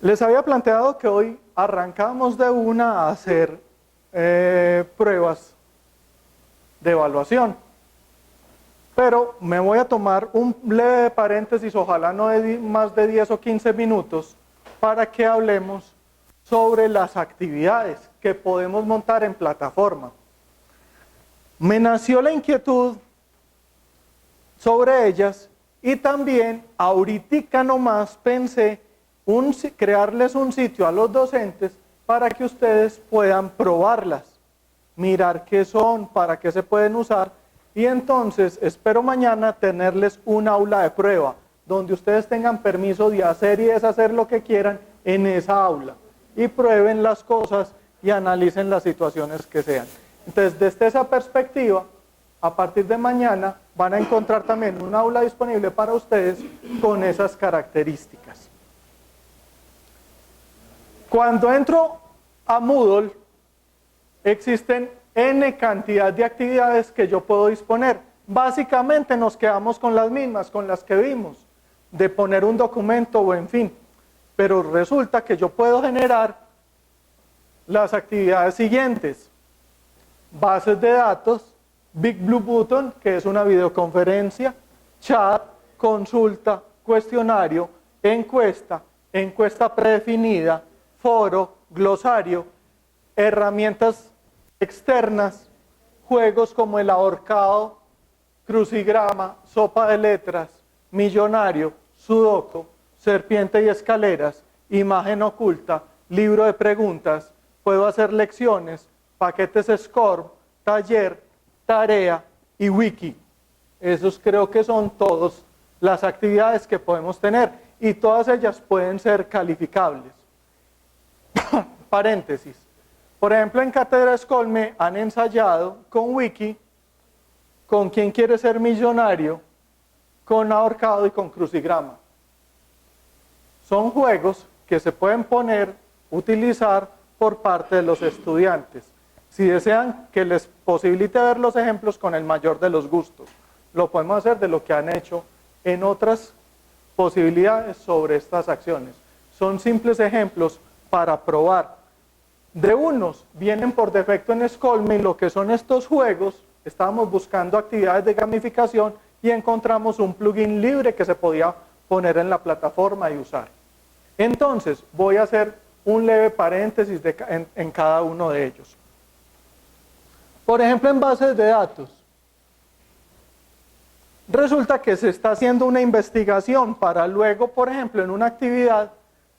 Les había planteado que hoy arrancamos de una a hacer pruebas de evaluación, pero me voy a tomar un leve paréntesis, ojalá no de más de 10 o 15 minutos, para que hablemos sobre las actividades que podemos montar en plataforma. Me nació la inquietud sobre ellas y también ahorita nomás pensé crearles un sitio a los docentes para que ustedes puedan probarlas, mirar qué son, para qué se pueden usar, y entonces espero mañana tenerles un aula de prueba donde ustedes tengan permiso de hacer y deshacer lo que quieran en esa aula y prueben las cosas y analicen las situaciones que sean. Entonces, desde esa perspectiva, a partir de mañana van a encontrar también un aula disponible para ustedes con esas características. Cuando entro a Moodle, existen N cantidad de actividades que yo puedo disponer. Básicamente nos quedamos con las mismas, con las que vimos, de poner un documento o en fin. Pero resulta que yo puedo generar las actividades siguientes. Bases de datos, Big Blue Button, que es una videoconferencia, chat, consulta, cuestionario, encuesta, encuesta predefinida, foro, glosario, herramientas externas, juegos como el ahorcado, crucigrama, sopa de letras, millonario, sudoku, serpiente y escaleras, imagen oculta, libro de preguntas, puedo hacer lecciones, paquetes SCORM, taller, tarea y wiki. Esos creo que son todas las actividades que podemos tener y todas ellas pueden ser calificables. Paréntesis. Por ejemplo, en Cátedra Escolme han ensayado con wiki, con quién quiere ser millonario, con ahorcado y con crucigrama. Son juegos que se pueden utilizar por parte de los estudiantes. Si desean que les posibilite ver los ejemplos con el mayor de los gustos, lo podemos hacer de lo que han hecho en otras posibilidades sobre estas acciones. Son simples ejemplos para probar. De unos vienen por defecto en Escolme y lo que son estos juegos, estábamos buscando actividades de gamificación y encontramos un plugin libre que se podía poner en la plataforma y usar. Entonces, voy a hacer un leve paréntesis en cada uno de ellos. Por ejemplo, en bases de datos. Resulta que se está haciendo una investigación para luego, por ejemplo, en una actividad,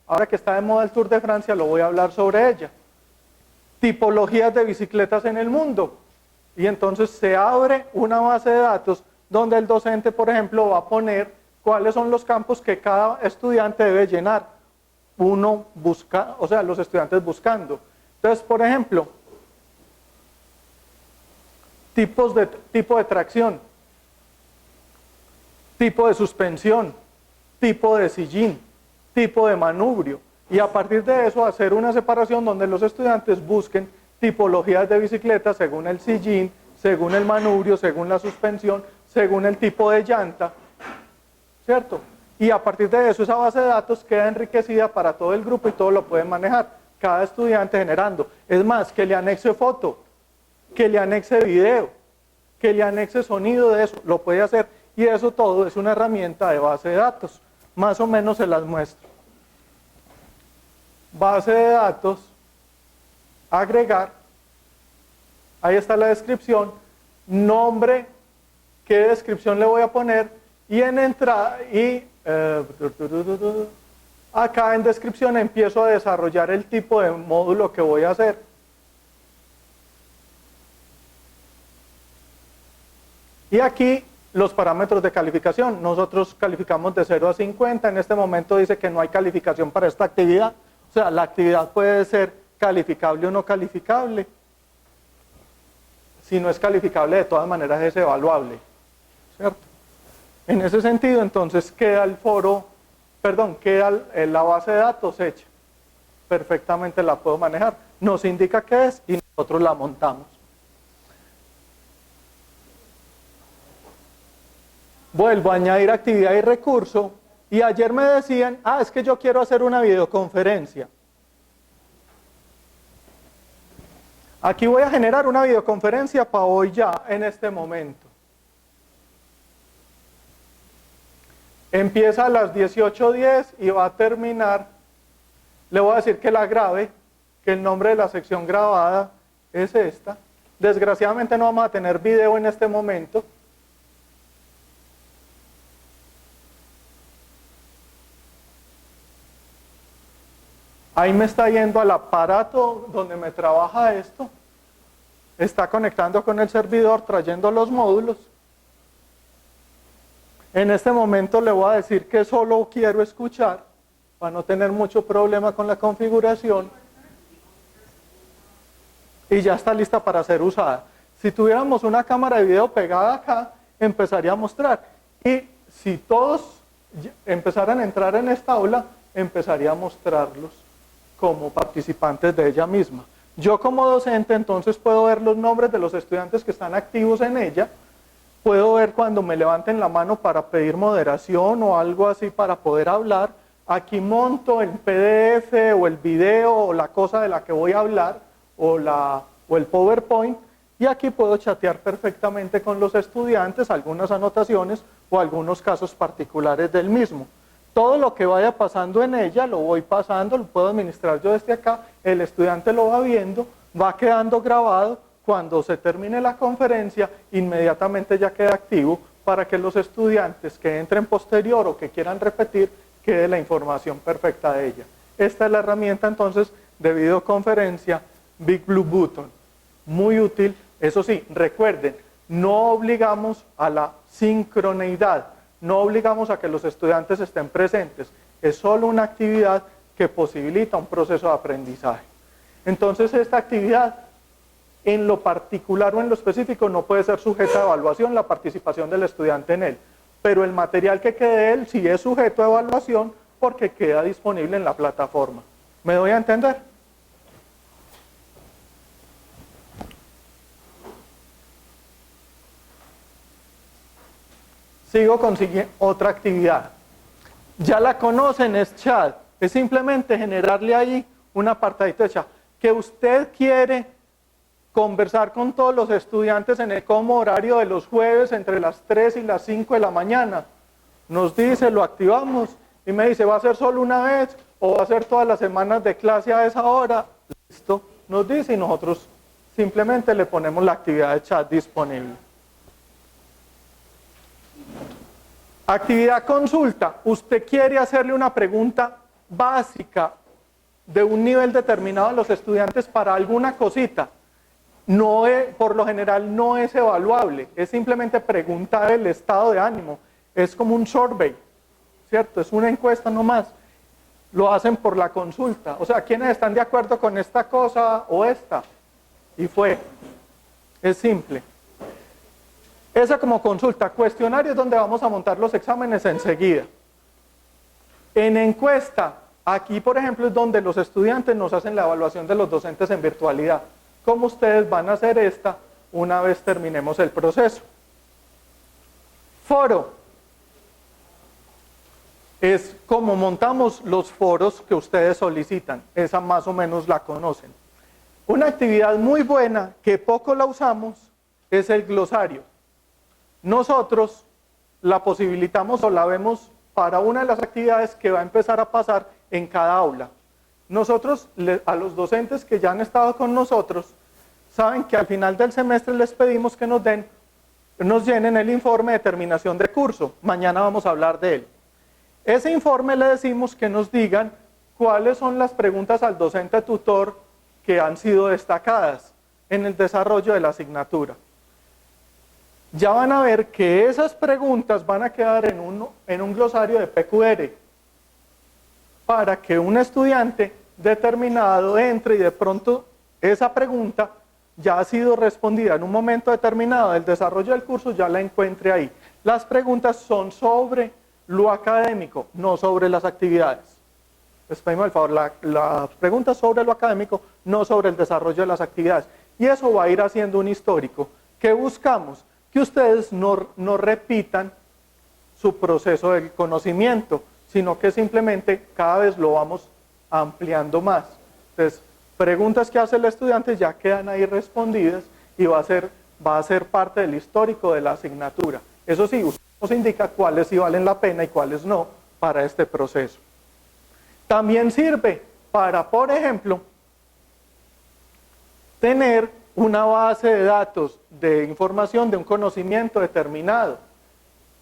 ahora que está de moda el Tour de Francia, lo voy a hablar sobre ella. Tipologías de bicicletas en el mundo. Y entonces se abre una base de datos donde el docente, por ejemplo, va a poner cuáles son los campos que cada estudiante debe llenar. Uno busca, o sea, los estudiantes buscando. Entonces, por ejemplo, tipo de tracción, tipo de suspensión, tipo de sillín, tipo de manubrio. Y a partir de eso hacer una separación donde los estudiantes busquen tipologías de bicicleta según el sillín, según el manubrio, según la suspensión, según el tipo de llanta, ¿cierto? Y a partir de eso esa base de datos queda enriquecida para todo el grupo y todo lo pueden manejar, cada estudiante generando. Es más, que le anexe foto, que le anexe video, que le anexe sonido de eso, lo puede hacer. Y eso todo es una herramienta de base de datos. Más o menos se las muestro. Base de datos, agregar, ahí está la descripción, nombre, qué descripción le voy a poner, y en entrada, acá en descripción empiezo a desarrollar el tipo de módulo que voy a hacer. Y aquí los parámetros de calificación, nosotros calificamos de 0 a 50, en este momento dice que no hay calificación para esta actividad. O sea, la actividad puede ser calificable o no calificable. Si no es calificable, de todas maneras es evaluable, ¿cierto? En ese sentido, entonces queda queda la base de datos hecha. Perfectamente la puedo manejar. Nos indica qué es y nosotros la montamos. Vuelvo a añadir actividad y recurso Y ayer me decían, es que yo quiero hacer una videoconferencia. Aquí voy a generar una videoconferencia para hoy ya, en este momento. Empieza a las 18:10 y va a terminar. Le voy a decir que la grabe, que el nombre de la sección grabada es esta. Desgraciadamente no vamos a tener video en este momento. Ahí me está yendo al aparato donde me trabaja esto. Está conectando con el servidor, trayendo los módulos. En este momento le voy a decir que solo quiero escuchar, para no tener mucho problema con la configuración. Y ya está lista para ser usada. Si tuviéramos una cámara de video pegada acá, empezaría a mostrar. Y si todos empezaran a entrar en esta aula, empezaría a mostrarlos como participantes de ella misma. Yo como docente entonces puedo ver los nombres de los estudiantes que están activos en ella, puedo ver cuando me levanten la mano para pedir moderación o algo así para poder hablar. Aquí monto el PDF o el video o la cosa de la que voy a hablar o el PowerPoint, y aquí puedo chatear perfectamente con los estudiantes, algunas anotaciones o algunos casos particulares del mismo. Todo lo que vaya pasando en ella lo voy pasando, lo puedo administrar yo desde acá, el estudiante lo va viendo, va quedando grabado. Cuando se termine la conferencia, inmediatamente ya queda activo para que los estudiantes que entren posterior o que quieran repetir, quede la información perfecta de ella. Esta es la herramienta entonces de videoconferencia Big Blue Button. Muy útil. Eso sí, recuerden, no obligamos a la sincroneidad, no obligamos a que los estudiantes estén presentes. Es solo una actividad que posibilita un proceso de aprendizaje. Entonces esta actividad, en lo particular o en lo específico, no puede ser sujeta a evaluación la participación del estudiante en él, pero el material que quede de él sí es sujeto a evaluación porque queda disponible en la plataforma. ¿Me doy a entender? Sigo con otra actividad. Ya la conocen, es chat. Es simplemente generarle ahí un apartadito de chat. Que usted quiere conversar con todos los estudiantes en el como horario de los jueves entre las 3 y las 5 de la mañana. Nos dice, lo activamos y me dice, ¿va a ser solo una vez o va a ser todas las semanas de clase a esa hora? Listo, nos dice y nosotros simplemente le ponemos la actividad de chat disponible. Actividad consulta. Usted quiere hacerle una pregunta básica de un nivel determinado a los estudiantes para alguna cosita. No es, por lo general no es evaluable, es simplemente preguntar el estado de ánimo. Es como un survey, ¿cierto? Es una encuesta nomás. Lo hacen por la consulta. O sea, ¿quiénes están de acuerdo con esta cosa o esta? Y fue. Es simple. Esa como consulta. Cuestionario es donde vamos a montar los exámenes enseguida. En encuesta, aquí por ejemplo es donde los estudiantes nos hacen la evaluación de los docentes en virtualidad. ¿Cómo ustedes van a hacer esta una vez terminemos el proceso? Foro. Es como montamos los foros que ustedes solicitan. Esa más o menos la conocen. Una actividad muy buena que poco la usamos es el glosario. Nosotros la posibilitamos o la vemos para una de las actividades que va a empezar a pasar en cada aula. Nosotros, a los docentes que ya han estado con nosotros, saben que al final del semestre les pedimos que nos llenen el informe de terminación de curso. Mañana vamos a hablar de él. Ese informe le decimos que nos digan cuáles son las preguntas al docente tutor que han sido destacadas en el desarrollo de la asignatura. Ya van a ver que esas preguntas van a quedar en un glosario de PQR para que un estudiante determinado entre y de pronto esa pregunta ya ha sido respondida en un momento determinado del desarrollo del curso, ya la encuentre ahí. Las preguntas son sobre lo académico, no sobre las actividades. Les pedimos el favor, las preguntas sobre lo académico, no sobre el desarrollo de las actividades. Y eso va a ir haciendo un histórico. ¿Qué buscamos? Que ustedes no repitan su proceso del conocimiento, sino que simplemente cada vez lo vamos ampliando más. Entonces, preguntas que hace el estudiante ya quedan ahí respondidas y va a ser parte del histórico de la asignatura. Eso sí, usted nos indica cuáles sí valen la pena y cuáles no para este proceso. También sirve para, por ejemplo, tener una base de datos de información de un conocimiento determinado.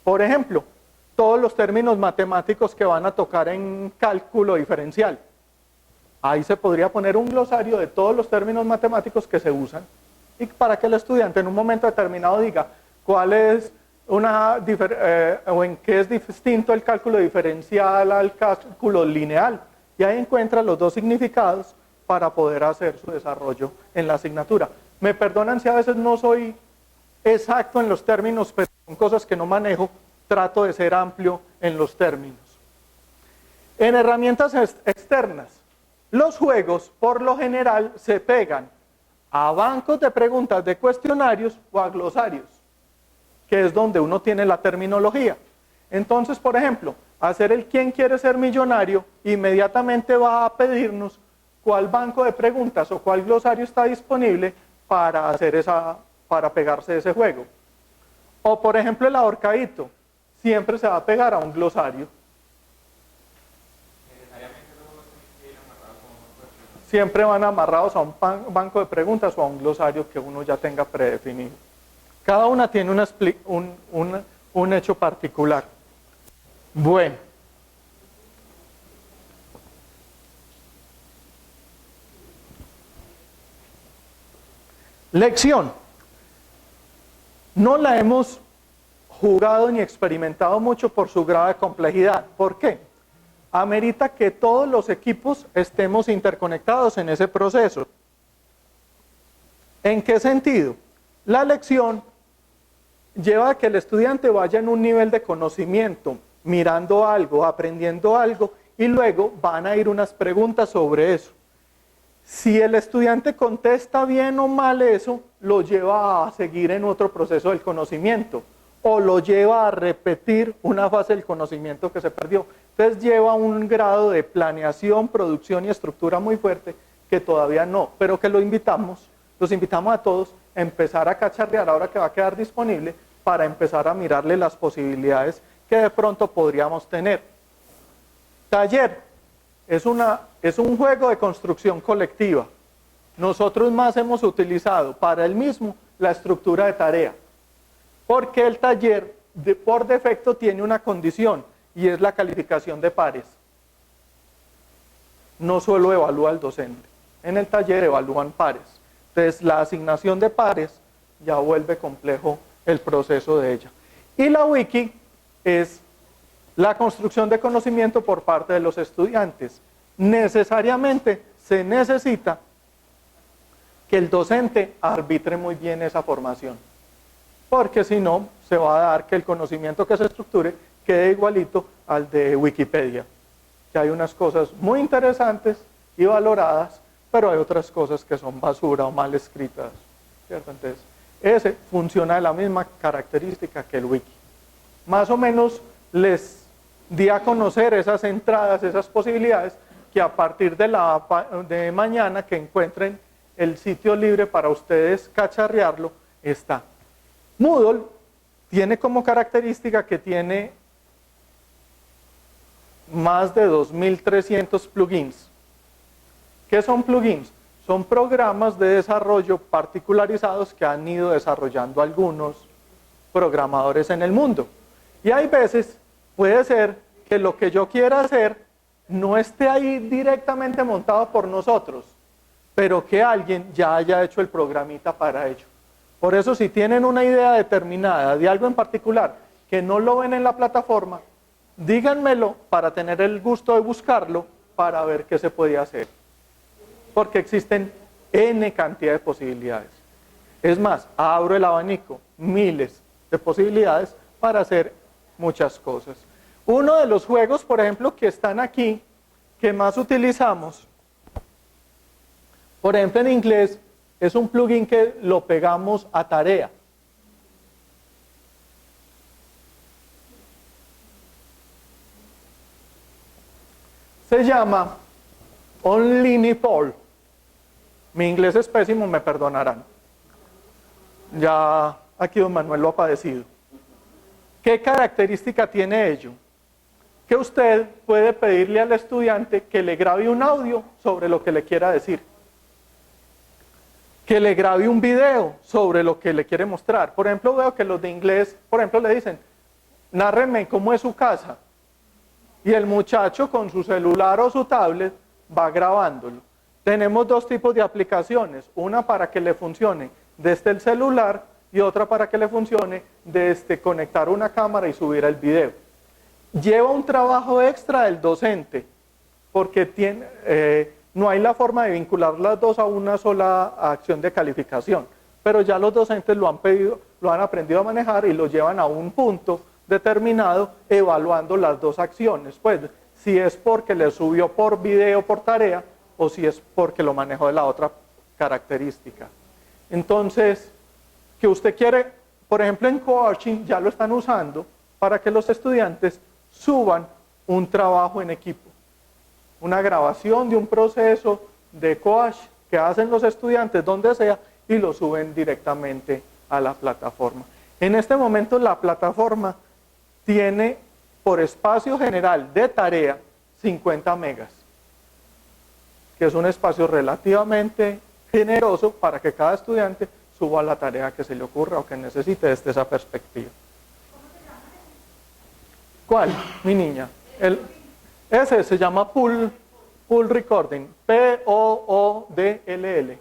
Por ejemplo, todos los términos matemáticos que van a tocar en cálculo diferencial. Ahí se podría poner un glosario de todos los términos matemáticos que se usan y para que el estudiante en un momento determinado diga cuál es o en qué es distinto el cálculo diferencial al cálculo lineal. Y ahí encuentra los dos significados para poder hacer su desarrollo en la asignatura. Me perdonan si a veces no soy exacto en los términos, pero son cosas que no manejo, trato de ser amplio en los términos. En herramientas externas, los juegos por lo general se pegan a bancos de preguntas de cuestionarios o a glosarios, que es donde uno tiene la terminología. Entonces, por ejemplo, hacer el ¿quién quiere ser millonario? Inmediatamente va a pedirnos cuál banco de preguntas o cuál glosario está disponible para pegarse ese juego. O por ejemplo el ahorcadito, siempre se va a pegar a un glosario. Siempre van amarrados a un banco de preguntas o a un glosario que uno ya tenga predefinido. Cada una tiene un hecho particular. Bueno. Lección. No la hemos jugado ni experimentado mucho por su grado de complejidad. ¿Por qué? Amerita que todos los equipos estemos interconectados en ese proceso. ¿En qué sentido? La lección lleva a que el estudiante vaya en un nivel de conocimiento, mirando algo, aprendiendo algo, y luego van a ir unas preguntas sobre eso. Si el estudiante contesta bien o mal eso, lo lleva a seguir en otro proceso del conocimiento o lo lleva a repetir una fase del conocimiento que se perdió. Entonces lleva un grado de planeación, producción y estructura muy fuerte que todavía no, pero que los invitamos a todos a empezar a cacharrear ahora que va a quedar disponible para empezar a mirarle las posibilidades que de pronto podríamos tener. Taller. Es un juego de construcción colectiva. Nosotros más hemos utilizado para el mismo la estructura de tarea, porque el taller por defecto tiene una condición y es la calificación de pares. No solo evalúa el docente, en el taller evalúan pares. Entonces la asignación de pares ya vuelve complejo el proceso de ella. Y la wiki es la construcción de conocimiento por parte de los estudiantes. Necesariamente se necesita que el docente arbitre muy bien esa formación, porque si no, se va a dar que el conocimiento que se estructure quede igualito al de Wikipedia, que hay unas cosas muy interesantes y valoradas, pero hay otras cosas que son basura o mal escritas, ¿cierto? Entonces, ese funciona de la misma característica que el wiki. Más o menos les di a conocer esas entradas, esas posibilidades, que a partir de mañana que encuentren el sitio libre para ustedes cacharrearlo, está. Moodle tiene como característica que tiene más de 2.300 plugins. ¿Qué son plugins? Son programas de desarrollo particularizados que han ido desarrollando algunos programadores en el mundo. Y hay veces puede ser que lo que yo quiera hacer no esté ahí directamente montado por nosotros, pero que alguien ya haya hecho el programita para ello. Por eso, si tienen una idea determinada de algo en particular que no lo ven en la plataforma, díganmelo para tener el gusto de buscarlo para ver qué se puede hacer. Porque existen N cantidad de posibilidades. Es más, abro el abanico, miles de posibilidades para hacer muchas cosas. Uno de los juegos, por ejemplo, que están aquí, que más utilizamos, por ejemplo en inglés, es un plugin que lo pegamos a tarea. Se llama Only Paul. Mi inglés es pésimo, me perdonarán. Ya aquí don Manuel lo ha padecido. ¿Qué característica tiene ello? Que usted puede pedirle al estudiante que le grabe un audio sobre lo que le quiera decir. Que le grabe un video sobre lo que le quiere mostrar. Por ejemplo, veo que los de inglés, por ejemplo, le dicen, nárreme cómo es su casa. Y el muchacho con su celular o su tablet va grabándolo. Tenemos dos tipos de aplicaciones, una para que le funcione desde el celular y otra para que le funcione desde conectar una cámara y subir el video. Lleva un trabajo extra del docente, porque no hay la forma de vincular las dos a una sola acción de calificación, pero ya los docentes lo han aprendido a manejar y lo llevan a un punto determinado evaluando las dos acciones, pues si es porque le subió por video por tarea o si es porque lo manejó de la otra característica. Entonces, que usted quiere, por ejemplo en coaching ya lo están usando para que los estudiantes suban un trabajo en equipo, una grabación de un proceso de coach que hacen los estudiantes donde sea y lo suben directamente a la plataforma. En este momento la plataforma tiene por espacio general de tarea 50 megas, que es un espacio relativamente generoso para que cada estudiante suba la tarea que se le ocurra o que necesite desde esa perspectiva. ¿Cuál, mi niña? Ese se llama Pool Recording, P-O-O-D-L-L.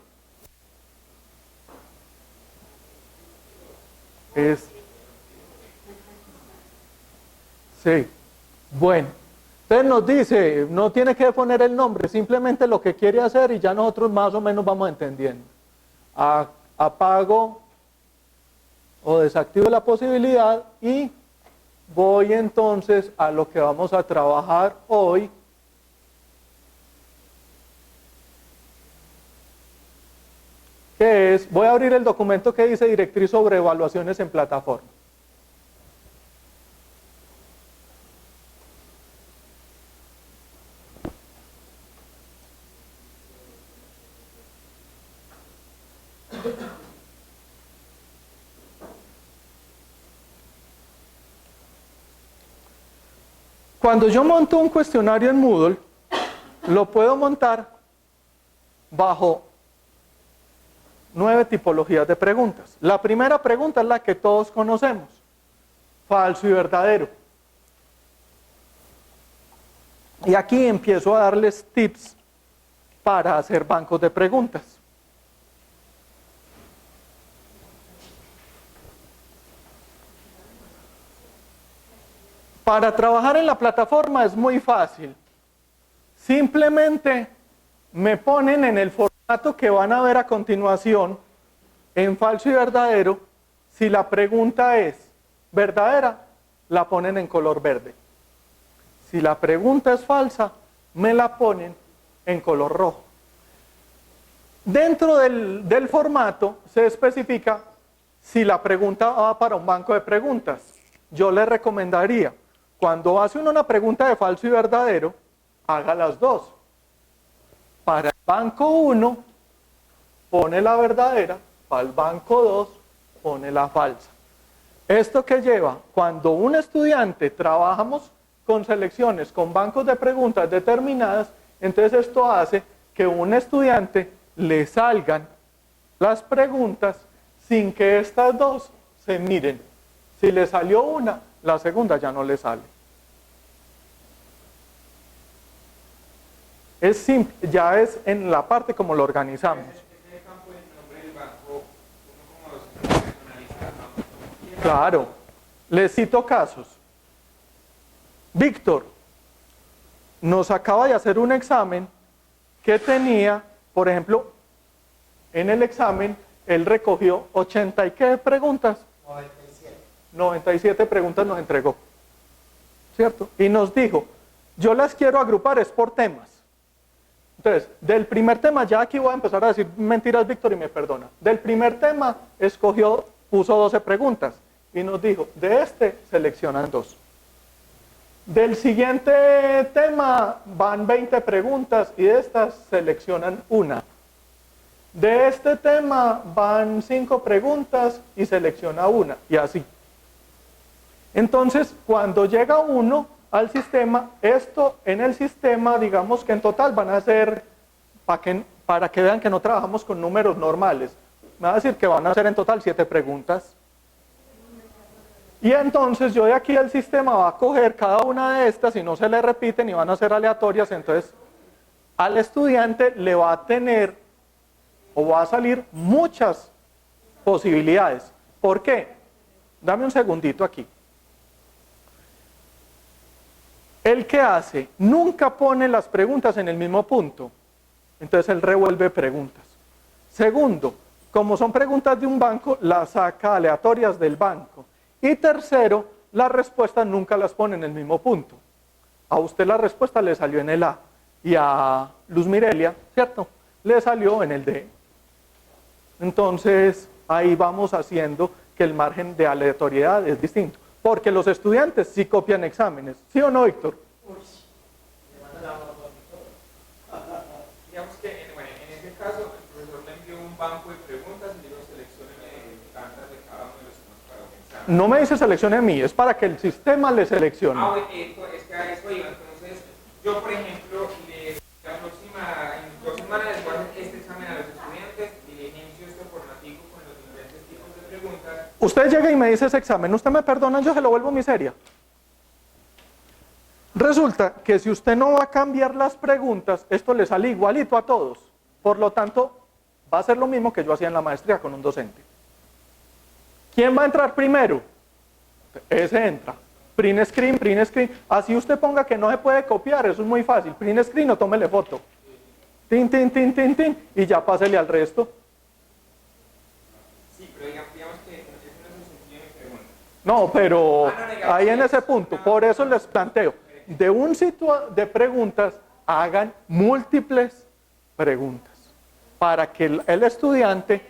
Sí, bueno. Entonces nos dice, no tiene que poner el nombre, simplemente lo que quiere hacer y ya nosotros más o menos vamos entendiendo. Apago o desactivo la posibilidad y voy entonces a lo que vamos a trabajar hoy. Que es, voy a abrir el documento que dice directriz sobre evaluaciones en plataforma. Cuando yo monto un cuestionario en Moodle, lo puedo montar bajo 9 tipologías de preguntas. La primera pregunta es la que todos conocemos, falso y verdadero. Y aquí empiezo a darles tips para hacer bancos de preguntas. Para trabajar en la plataforma es muy fácil. Simplemente me ponen en el formato que van a ver a continuación, en falso y verdadero. Si la pregunta es verdadera, la ponen en color verde. Si la pregunta es falsa, me la ponen en color rojo. Dentro del formato se especifica si la pregunta va para un banco de preguntas. Yo le recomendaría, cuando hace uno una pregunta de falso y verdadero, haga las dos. Para el banco 1, pone la verdadera, para el banco 2, pone la falsa. ¿Esto qué lleva? Cuando un estudiante trabajamos con selecciones, con bancos de preguntas determinadas, entonces esto hace que un estudiante le salgan las preguntas sin que estas dos se miren. Si le salió una, la segunda ya no le sale. Es simple, ya es en la parte como lo organizamos. Claro, les cito casos. Víctor nos acaba de hacer un examen que tenía, por ejemplo, en el examen, él recogió 80 y qué preguntas. 97 preguntas nos entregó, ¿cierto? Y nos dijo, yo las quiero agrupar es por temas. Entonces, del primer tema, ya aquí voy a empezar a decir mentiras, Víctor, y me perdona. Del primer tema, puso 12 preguntas y nos dijo, de este seleccionan 2. Del siguiente tema van 20 preguntas y de estas seleccionan una. De este tema van 5 preguntas y selecciona una, y así. Entonces, cuando llega uno al sistema, esto en el sistema, digamos que en total van a ser, para que vean que no trabajamos con números normales, me va a decir que van a ser en total 7 preguntas. Y entonces yo de aquí el sistema va a coger cada una de estas y no se le repiten y van a ser aleatorias, entonces al estudiante le va a tener o va a salir muchas posibilidades. ¿Por qué? Dame un segundito aquí. El que hace nunca pone las preguntas en el mismo punto, entonces él revuelve preguntas. Segundo, como son preguntas de un banco, las saca aleatorias del banco. Y tercero, las respuestas nunca las pone en el mismo punto. A usted la respuesta le salió en el A y a Luz Mirelia, ¿cierto? Le salió en el D. Entonces, ahí vamos haciendo que el margen de aleatoriedad es distinto. Porque los estudiantes sí copian exámenes. ¿Sí o no, Víctor? Digamos que en ese caso el profesor le envió un banco de preguntas y digo seleccione tantas de cada uno de los temas para un examen. No me dice seleccione a mí, es para que el sistema le seleccione. Ah, es que a eso iba. Entonces, yo por ejemplo, la próxima, en 2 semanas les voy a hacer este examen a los estudiantes y le inicio este formativo con los diferentes tipos de preguntas. Usted llega y me dice ese examen, ¿usted me perdona? Yo se lo vuelvo miseria. Resulta que si usted no va a cambiar las preguntas, esto le sale igualito a todos. Por lo tanto, va a ser lo mismo que yo hacía en la maestría con un docente. ¿Quién va a entrar primero? Ese entra. Print screen, print screen. Así usted ponga que no se puede copiar, eso es muy fácil. Print screen o tómele foto. Tin, tin, tin, tin, tin. Y ya pásele al resto. Sí, pero digamos que ese no es el sentido de mi pregunta. No, pero ahí en ese punto, por eso les planteo, de un sitio de preguntas, hagan múltiples preguntas, para que el estudiante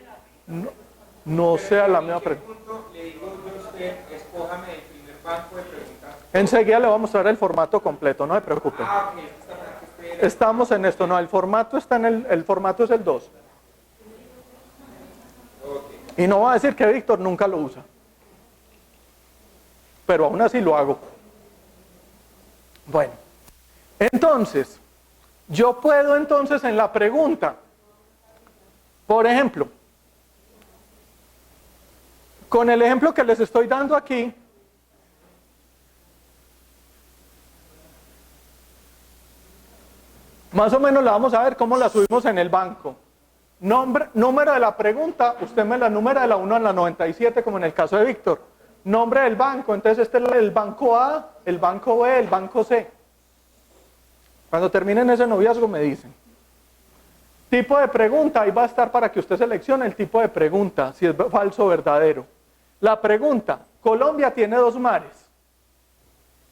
no sea la misma pregunta. Le digo yo a usted, escójame el primer banco de preguntas. Enseguida le voy a mostrar el formato completo, no se preocupe. Ah, ok, Estamos en esto, no, el formato está en el formato es el 2. Y no va a decir que Víctor nunca lo usa. Pero aún así lo hago. Bueno, entonces, yo puedo entonces en la pregunta, por ejemplo, con el ejemplo que les estoy dando aquí, más o menos la vamos a ver cómo la subimos en el banco. Número de la pregunta, usted me la numera de la 1 a la 97, como en el caso de Víctor. Nombre del banco, entonces este es el banco A, el banco B, el banco C. Cuando terminen ese noviazgo me dicen. Tipo de pregunta, ahí va a estar para que usted seleccione el tipo de pregunta, si es falso o verdadero. La pregunta, Colombia tiene 2 mares.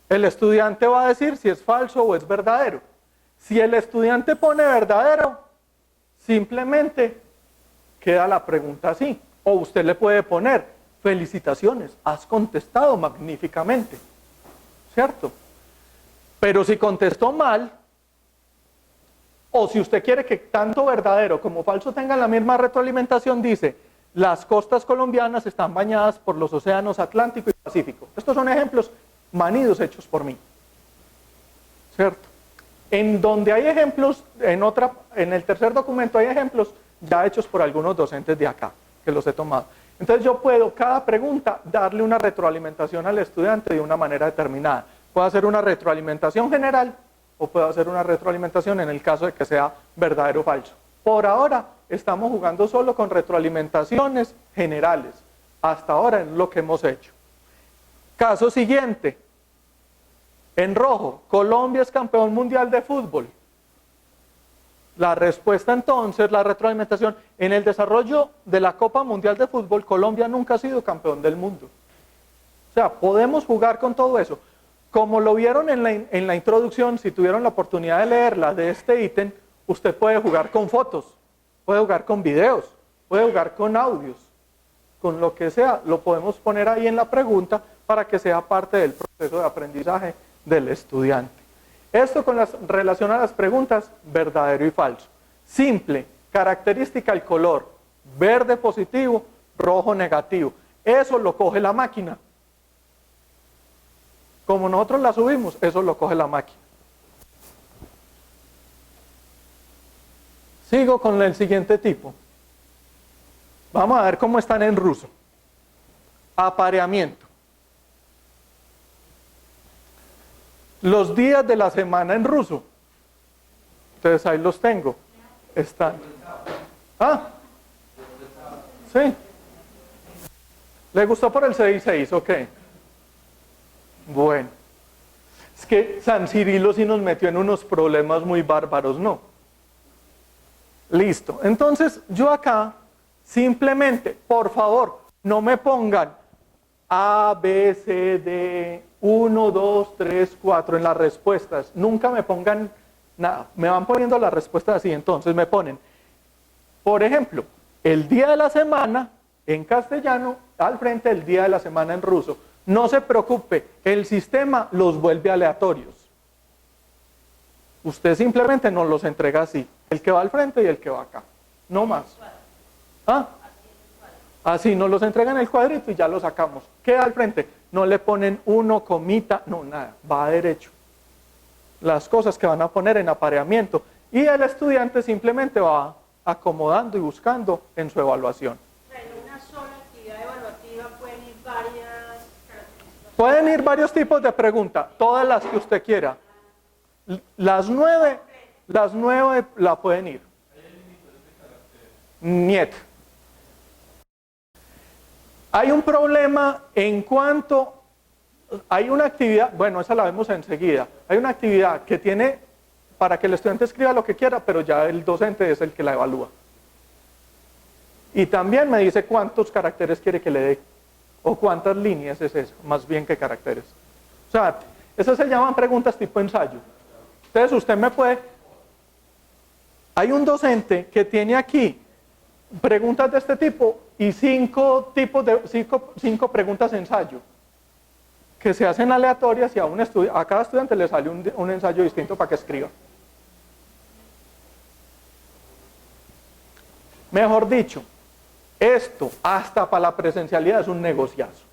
El estudiante va a decir si es falso o es verdadero. Si el estudiante pone verdadero, simplemente queda la pregunta así. O usted le puede poner, felicitaciones, has contestado magníficamente. ¿Cierto? Pero si contestó mal, o si usted quiere que tanto verdadero como falso tengan la misma retroalimentación, dice, las costas colombianas están bañadas por los océanos Atlántico y Pacífico. Estos son ejemplos manidos hechos por mí. ¿Cierto? En donde hay ejemplos, en el tercer documento hay ejemplos ya hechos por algunos docentes de acá, que los he tomado. Entonces yo puedo, cada pregunta, darle una retroalimentación al estudiante de una manera determinada. Puedo hacer una retroalimentación general o puedo hacer una retroalimentación en el caso de que sea verdadero o falso. Por ahora estamos jugando solo con retroalimentaciones generales. Hasta ahora es lo que hemos hecho. Caso siguiente. En rojo, Colombia es campeón mundial de fútbol. La respuesta entonces, la retroalimentación, en el desarrollo de la Copa Mundial de Fútbol, Colombia nunca ha sido campeón del mundo. O sea, podemos jugar con todo eso. Como lo vieron en la introducción, si tuvieron la oportunidad de leerla de este ítem, usted puede jugar con fotos, puede jugar con videos, puede jugar con audios, con lo que sea, lo podemos poner ahí en la pregunta para que sea parte del proceso de aprendizaje del estudiante. Esto con relación a las preguntas, verdadero y falso. Simple, característica el color, verde positivo, rojo negativo. Eso lo coge la máquina. Como nosotros la subimos, eso lo coge la máquina. Sigo con el siguiente tipo. Vamos a ver cómo están en ruso. Apareamiento. Los días de la semana en ruso. Entonces ahí los tengo. Están. Ah, sí. ¿Le gustó por el 6-6? Ok. Bueno. Es que San Cirilo sí nos metió en unos problemas muy bárbaros, ¿no? Listo. Entonces, yo acá, simplemente, por favor, no me pongan A, B, C, D, 1, 2, 3, 4 en las respuestas. Nunca me pongan nada. Me van poniendo las respuestas así. Entonces me ponen, por ejemplo, el día de la semana en castellano, al frente el día de la semana en ruso. No se preocupe, el sistema los vuelve aleatorios. Usted simplemente nos los entrega así, el que va al frente y el que va acá, no más. ¿Ah? Así nos los entregan en el cuadrito y ya lo sacamos. Queda al frente, no le ponen uno, comita, no, nada, va derecho. Las cosas que van a poner en apareamiento y el estudiante simplemente va acomodando y buscando en su evaluación. En una sola actividad evaluativa pueden ir varias características. Pueden ir varios tipos de preguntas, todas las que usted quiera. Las nueve la pueden ir. Niet. Hay un problema en cuanto, hay una actividad, bueno, esa la vemos enseguida, hay una actividad que tiene para que el estudiante escriba lo que quiera, pero ya el docente es el que la evalúa. Y también me dice cuántos caracteres quiere que le dé, o cuántas líneas es eso, más bien que caracteres. O sea, esas se llaman preguntas tipo ensayo. Entonces usted me puede, hay un docente que tiene aquí preguntas de este tipo y cinco preguntas de ensayo que se hacen aleatorias y a cada estudiante le sale un ensayo distinto para que escriba. Mejor dicho, esto hasta para la presencialidad es un negociazo.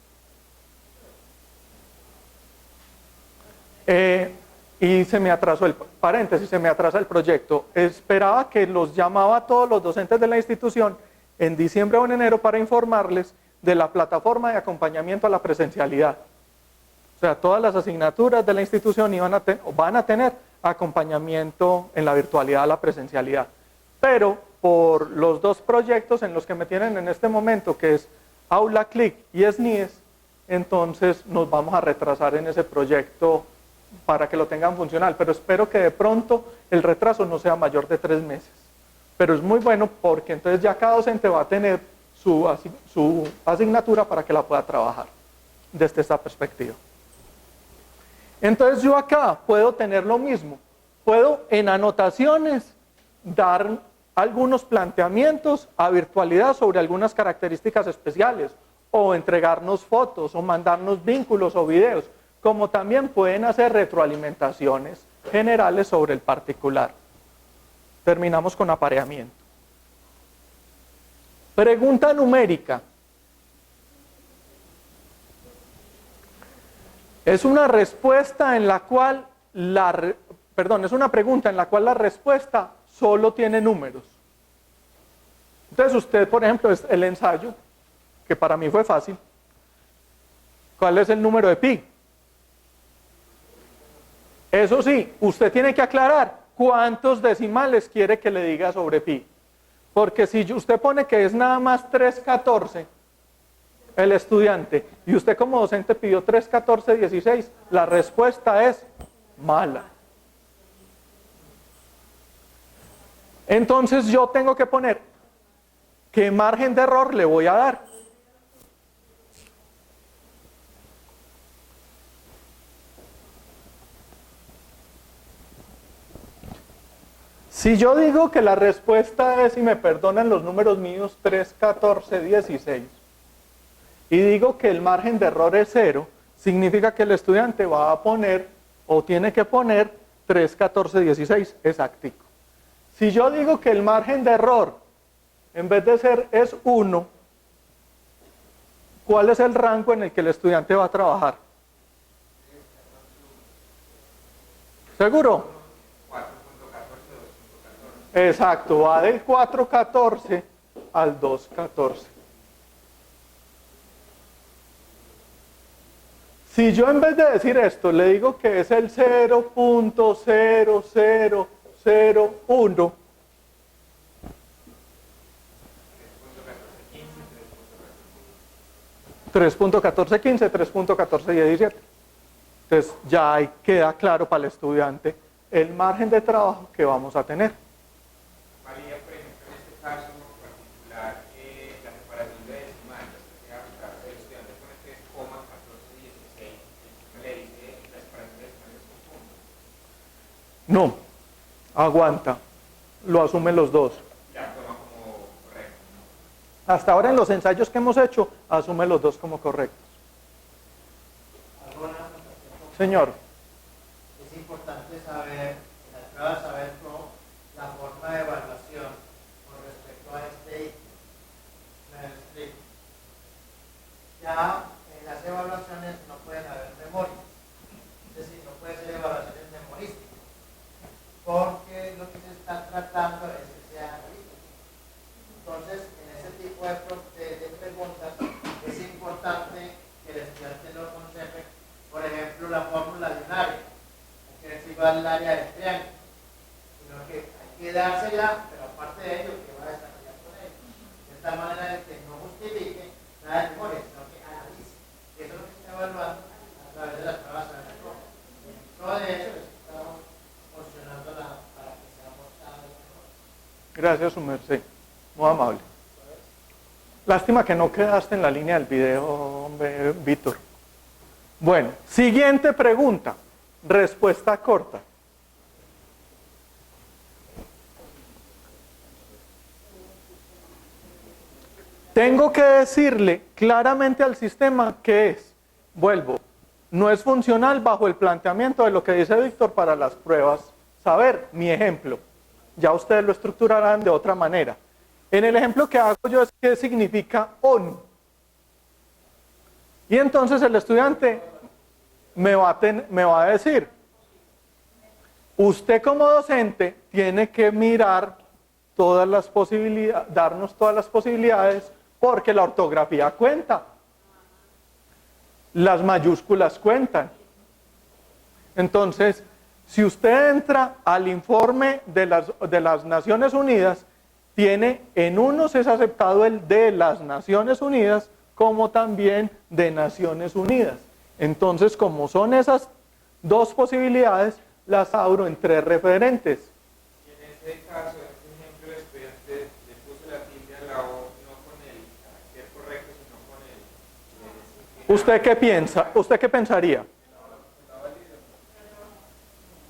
Y se me atrasó se me atrasa el proyecto. Esperaba que los llamaba a todos los docentes de la institución en diciembre o en enero para informarles de la plataforma de acompañamiento a la presencialidad. O sea, todas las asignaturas de la institución van a tener acompañamiento en la virtualidad a la presencialidad. Pero por los dos proyectos en los que me tienen en este momento, que es Aula Click y SNIES, entonces nos vamos a retrasar en ese proyecto para que lo tengan funcional, pero espero que de pronto el retraso no sea mayor de 3 meses. Pero es muy bueno porque entonces ya cada docente va a tener su asignatura para que la pueda trabajar desde esta perspectiva. Entonces yo acá puedo tener lo mismo, puedo en anotaciones dar algunos planteamientos a virtualidad sobre algunas características especiales, o entregarnos fotos, o mandarnos vínculos o videos, como también pueden hacer retroalimentaciones generales sobre el particular. Terminamos con apareamiento. Pregunta numérica. Es una respuesta en la cual es una pregunta en la cual la respuesta solo tiene números. Entonces usted, por ejemplo, es el ensayo, que para mí fue fácil. ¿Cuál es el número de pi? Eso sí, usted tiene que aclarar cuántos decimales quiere que le diga sobre pi. Porque si usted pone que es nada más 314, el estudiante, y usted como docente pidió 31416, la respuesta es mala. Entonces yo tengo que poner qué margen de error le voy a dar. Si yo digo que la respuesta es, y me perdonan los números míos, 3, 14, 16, y digo que el margen de error es 0, significa que el estudiante va a poner o tiene que poner 3, 14, 16 exactico. Si yo digo que el margen de error en vez de ser es 1, ¿cuál es el rango en el que el estudiante va a trabajar? ¿Seguro? 4.14, 2.14. Exacto, va del 4.14 al 2.14. Si yo en vez de decir esto le digo que es el 0.0001, 3.1415, 3.1417. Entonces ya ahí queda claro para el estudiante el margen de trabajo que vamos a tener. María, por ejemplo, en este caso particular, la separación de decimales, el estudiante pone 3,1416, le dice la separación de decimales con punto. No, aguanta, lo asumen los dos. Ya toma como correcto. Hasta ahora en los ensayos que hemos hecho, asume los dos como correctos. Señor. Es importante saber, en las pruebas, saber cómo la forma de evaluación con respecto a este ítem, no es estricto. Ya en las evaluaciones no pueden haber memoria, es decir, no pueden ser evaluaciones memorísticas, porque lo que se está tratando es que sea analítico. Entonces, en ese tipo de preguntas es importante que el estudiante lo conserve. Por ejemplo, la fórmula de un área, que es igual al área del triángulo, sino que hay que dársela, pero aparte de ello, que va a desarrollar con ello. De tal manera de que no justifique nada de memoria, sino que analice. Eso es lo que se está evaluando a través de las pruebas de la forma. Todo de hecho, estamos funcionando para que seamos cada vez mejores. Gracias, su merced. Muy amable. Lástima que no quedaste en la línea del video, hombre, Víctor. Bueno, siguiente pregunta. Respuesta corta. Tengo que decirle claramente al sistema qué es. Vuelvo. No es funcional bajo el planteamiento de lo que dice Víctor para las pruebas. Saber, mi ejemplo. Ya ustedes lo estructurarán de otra manera. En el ejemplo que hago yo es qué significa on. Y entonces el estudiante me va a decir, usted como docente tiene que mirar todas las posibilidades, darnos todas las posibilidades, porque la ortografía cuenta, las mayúsculas cuentan. Entonces, si usted entra al informe de las Naciones Unidas, tiene en unos es aceptado el de las Naciones Unidas, como también de Naciones Unidas. Entonces, como son esas dos posibilidades, las abro en 3 referentes. Y en este caso, en este ejemplo, el estudiante le puso la tilde a la O, no con el carácter correcto, sino con el... ¿Usted qué piensa? ¿Usted qué pensaría?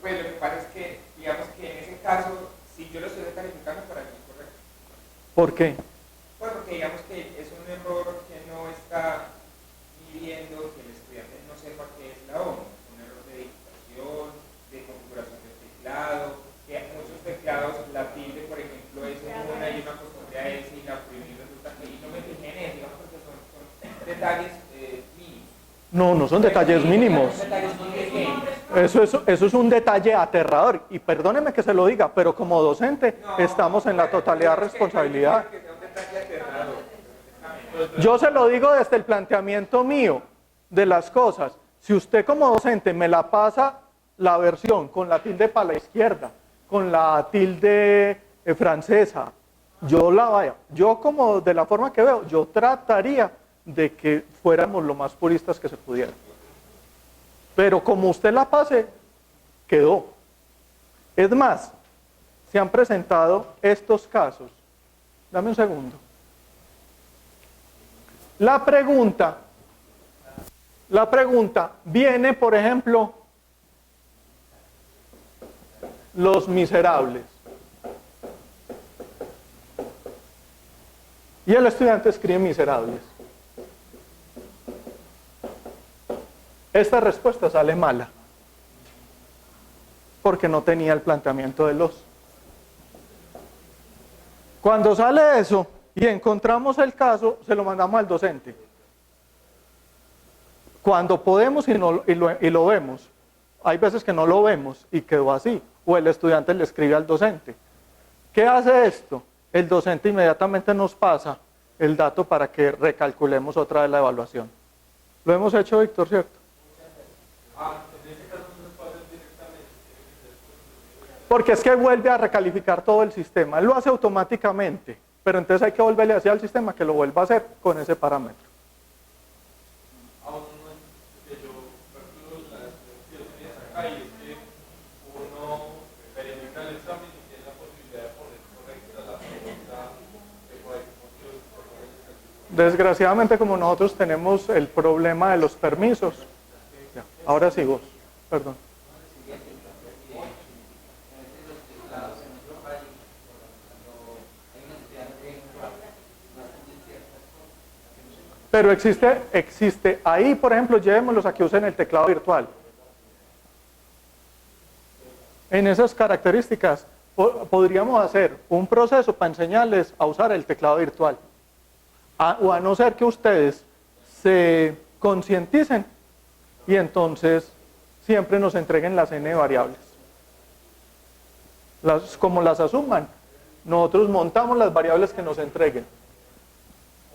Pues lo que pasa es que, digamos que en ese caso, si yo lo estoy calificando, para mí es correcto. ¿Por qué? Pues porque digamos que es un error que no está midiendo que el estudiante no sepa qué es la O. Un error de digitación, de configuración del teclado, que muchos teclados, la tilde, por ejemplo, es en una y una acostumbré a ese y la prohibí, resulta que y no me fijé en eso, digamos, porque son detalles mínimos. No, no son detalles mínimos. Son detalles muy pequeños. Eso es un detalle aterrador. Y perdóneme que se lo diga, pero como docente estamos en la totalidad de responsabilidad. Yo se lo digo desde el planteamiento mío de las cosas. Si usted como docente me la pasa la versión con la tilde para la izquierda, con la tilde francesa, yo como de la forma que veo, yo trataría de que fuéramos lo más puristas que se pudiera. Pero como usted la pase, quedó. Es más, se han presentado estos casos. Dame un segundo. La pregunta viene, por ejemplo, Los Miserables. Y el estudiante escribe Miserables. Esta respuesta sale mala. porque no tenía el planteamiento de los. Cuando sale eso y encontramos el caso, se lo mandamos al docente. Cuando podemos y lo vemos, hay veces que no lo vemos y quedó así, o el estudiante le escribe al docente. ¿Qué hace esto? El docente inmediatamente nos pasa el dato para que recalculemos otra vez la evaluación. Lo hemos hecho, Víctor, ¿cierto? Porque es que vuelve a recalificar todo el sistema. Él lo hace automáticamente, pero entonces hay que volverle hacia el sistema que lo vuelva a hacer con ese parámetro. Desgraciadamente, como nosotros tenemos el problema de los permisos. Ya, ahora sí vos, perdón. Pero existe, ahí por ejemplo, llevémoslos a que usen el teclado virtual. En esas características podríamos hacer un proceso para enseñarles a usar el teclado virtual. O a no ser que ustedes se concienticen y entonces siempre nos entreguen las n variables. Como las asuman, nosotros montamos las variables que nos entreguen.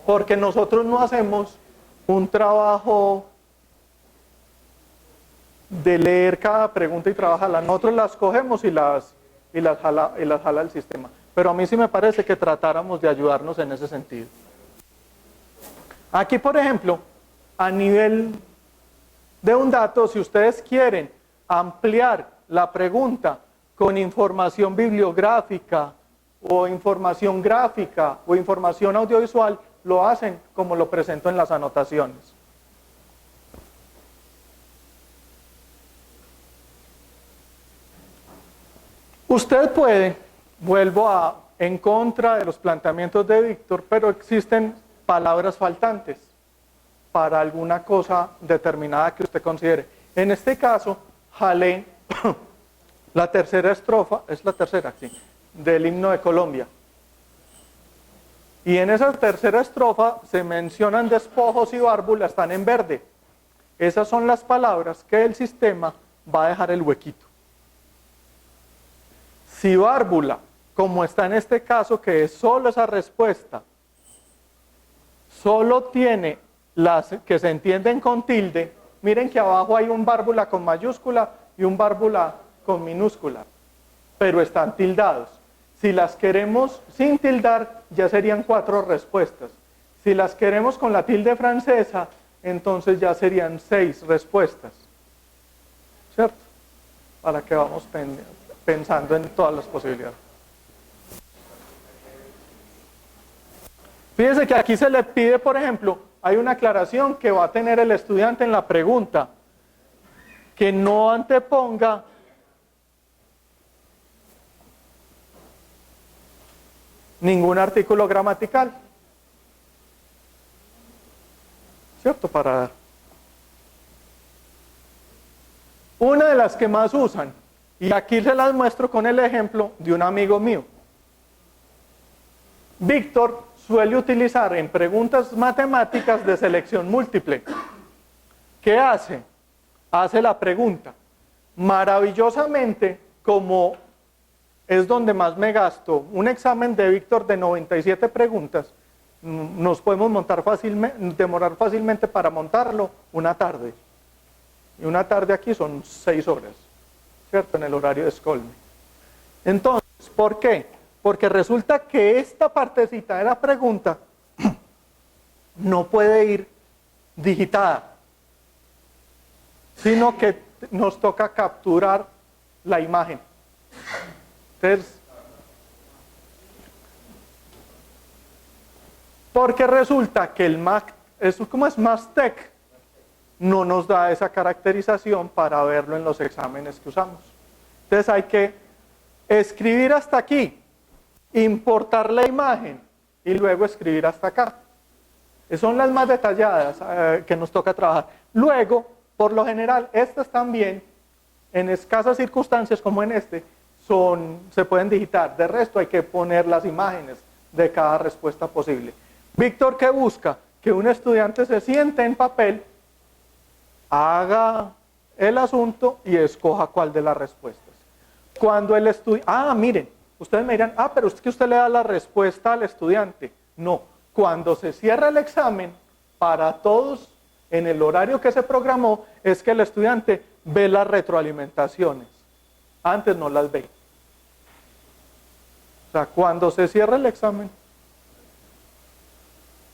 Porque nosotros no hacemos un trabajo de leer cada pregunta y trabajarla. Nosotros las cogemos y las jala el sistema. Pero a mí sí me parece que tratáramos de ayudarnos en ese sentido. Aquí, por ejemplo, a nivel de un dato, si ustedes quieren ampliar la pregunta con información bibliográfica o información gráfica o información audiovisual, lo hacen como lo presento en las anotaciones. Usted puede, vuelvo en contra de los planteamientos de Víctor, pero existen palabras faltantes para alguna cosa determinada que usted considere. En este caso, jalé la tercera estrofa, es la tercera, sí, del himno de Colombia. Y en esa tercera estrofa se mencionan despojos y bárbula, están en verde. Esas son las palabras que el sistema va a dejar el huequito. Si bárbula, como está en este caso, que es solo esa respuesta, solo tiene las que se entienden con tilde, miren que abajo hay un bárbula con mayúscula y un bárbula con minúscula, pero están tildados. Si las queremos sin tildar, ya serían 4 respuestas. Si las queremos con la tilde francesa, entonces ya serían 6 respuestas. ¿Cierto? Para que vamos pensando en todas las posibilidades. Fíjense que aquí se le pide, por ejemplo, hay una aclaración que va a tener el estudiante en la pregunta, que no anteponga ningún artículo gramatical, ¿cierto? Para una de las que más usan, y aquí se las muestro con el ejemplo de un amigo mío. Víctor suele utilizar en preguntas matemáticas de selección múltiple. ¿Qué hace? Hace la pregunta. Maravillosamente, como es donde más me gasto, un examen de Víctor de 97 preguntas, nos podemos demorar fácilmente para montarlo una tarde. Y una tarde aquí son 6 horas, ¿cierto? En el horario de Scolme. Entonces, ¿por qué? Porque resulta que esta partecita de la pregunta no puede ir digitada, sino que nos toca capturar la imagen. Entonces, porque resulta que el Mac, como es Mastec, no nos da esa caracterización para verlo en los exámenes que usamos. Entonces hay que escribir hasta aquí, importar la imagen y luego escribir hasta acá. Son las más detalladas que nos toca trabajar. Luego, por lo general, estas también en escasas circunstancias como en este, se pueden digitar. De resto hay que poner las imágenes de cada respuesta posible. Víctor, ¿qué busca? Que un estudiante se siente en papel, haga el asunto y escoja cuál de las respuestas. Cuando el estudiante... miren, ustedes me dirán, pero es que usted le da la respuesta al estudiante. No, cuando se cierra el examen, para todos, en el horario que se programó, es que el estudiante ve las retroalimentaciones. Antes no las ve. O sea, cuando se cierra el examen,